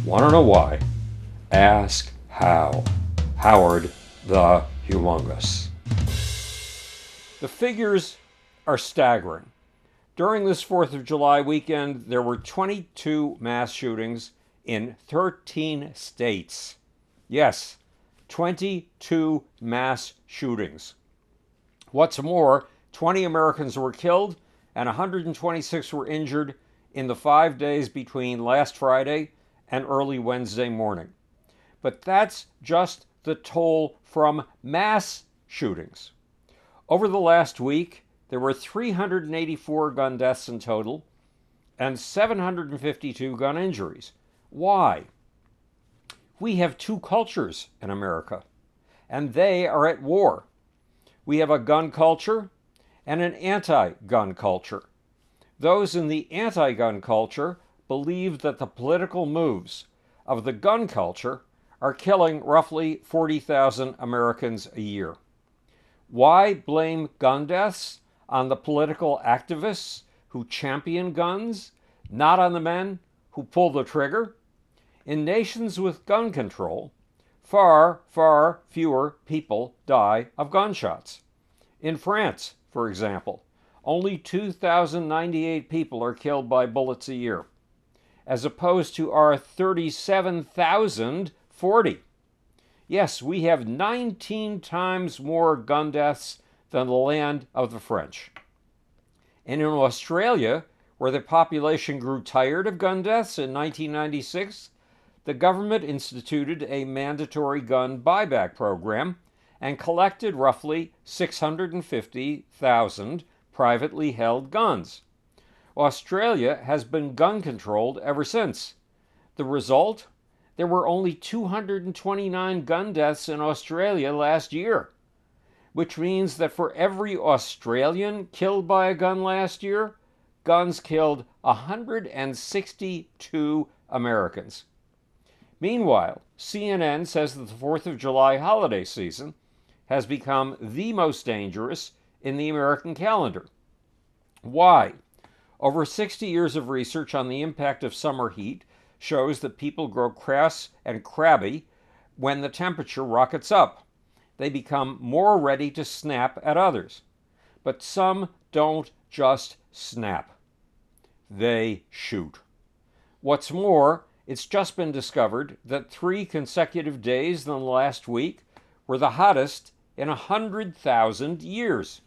Want to know why? Ask how. Howard the Humongous. The figures are staggering. During this 4th of July weekend, there were 22 mass shootings in 13 states. Yes, 22 mass shootings. What's more, 20 Americans were killed and 126 were injured in the 5 days between last Friday and early Wednesday morning. But that's just the toll from mass shootings. Over the last week, there were 384 gun deaths in total and 752 gun injuries. Why? We have two cultures in America, and they are at war. We have a gun culture and an anti-gun culture. Those in the anti-gun culture believe that the political moves of the gun culture are killing roughly 40,000 Americans a year. Why blame gun deaths on the political activists who champion guns, not on the men who pull the trigger? In nations with gun control, far, far fewer people die of gunshots. In France, for example, only 2,098 people are killed by bullets a year, as opposed to our 37,040. Yes, we have 19 times more gun deaths than the land of the French. And in Australia, where the population grew tired of gun deaths in 1996, the government instituted a mandatory gun buyback program and collected roughly 650,000 privately held guns. Australia has been gun controlled ever since. The result? There were only 229 gun deaths in Australia last year, which means that for every Australian killed by a gun last year, guns killed 162 Americans. Meanwhile, CNN says that the 4th of July holiday season has become the most dangerous in the American calendar. Why? Over 60 years of research on the impact of summer heat shows that people grow crass and crabby when the temperature rockets up. They become more ready to snap at others. But some don't just snap. They shoot. What's more, it's just been discovered that 3 consecutive days in the last week were the hottest in 100,000 years.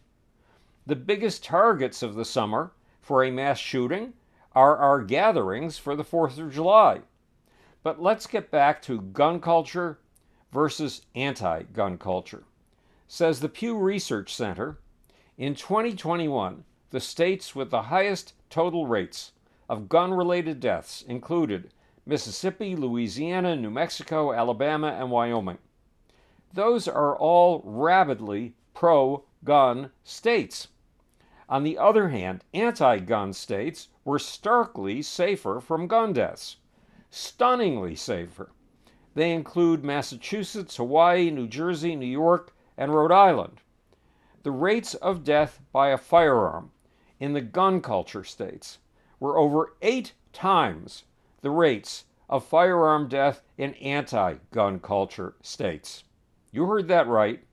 The biggest targets of the summer for a mass shooting are our gatherings for the 4th of July. But let's get back to gun culture versus anti-gun culture. Says the Pew Research Center, in 2021, the states with the highest total rates of gun-related deaths included Mississippi, Louisiana, New Mexico, Alabama, and Wyoming. Those are all rabidly pro-gun states. On the other hand, anti-gun states were starkly safer from gun deaths. Stunningly safer. They include Massachusetts, Hawaii, New Jersey, New York, and Rhode Island. The rates of death by a firearm in the gun culture states were over 8 times the rates of firearm death in anti-gun culture states. You heard that right.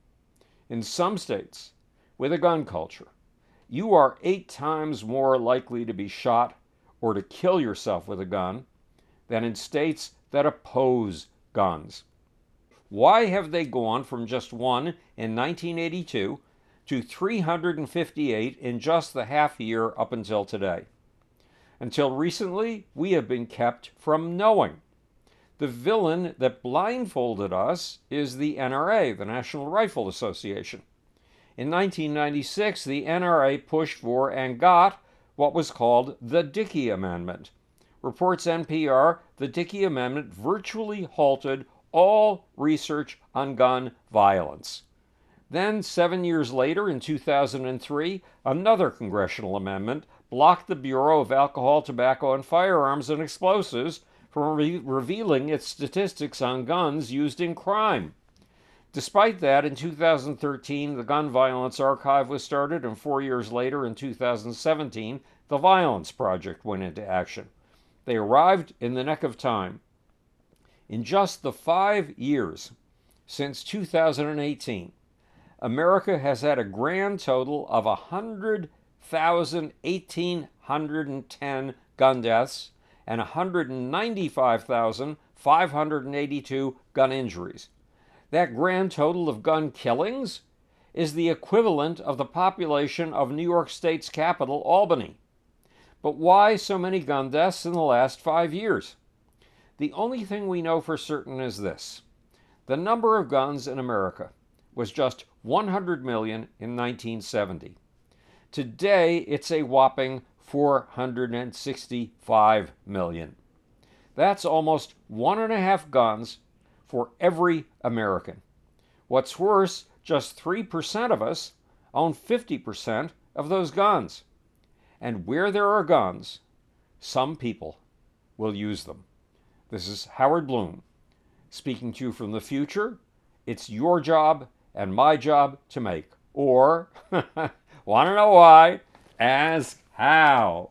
In some states with a gun culture, you are 8 times more likely to be shot or to kill yourself with a gun than in states that oppose guns. Why have they gone from just 1 in 1982 to 358 in just the half year up until today? Until recently, we have been kept from knowing. The villain that blindfolded us is the NRA, the National Rifle Association. In 1996, the NRA pushed for and got what was called the Dickey Amendment. Reports NPR, the Dickey Amendment virtually halted all research on gun violence. Then, 7 years later, in 2003, another congressional amendment blocked the Bureau of Alcohol, Tobacco, and Firearms and Explosives from revealing its statistics on guns used in crime. Despite that, in 2013, the Gun Violence Archive was started, and 4 years later, in 2017, the Violence Project went into action. They arrived in the nick of time. In just the 5 years since 2018, America has had a grand total of 100,110 gun deaths and 195,582 gun injuries. That grand total of gun killings is the equivalent of the population of New York State's capital, Albany. But why so many gun deaths in the last 5 years? The only thing we know for certain is this: the number of guns in America was just 100 million in 1970. Today, it's a whopping 465 million. That's almost 1.5 guns for every American. What's worse, just 3% of us own 50% of those guns. And where there are guns, some people will use them. This is Howard Bloom speaking to you from the future. It's your job and my job to make. Or, want to know why? Ask how.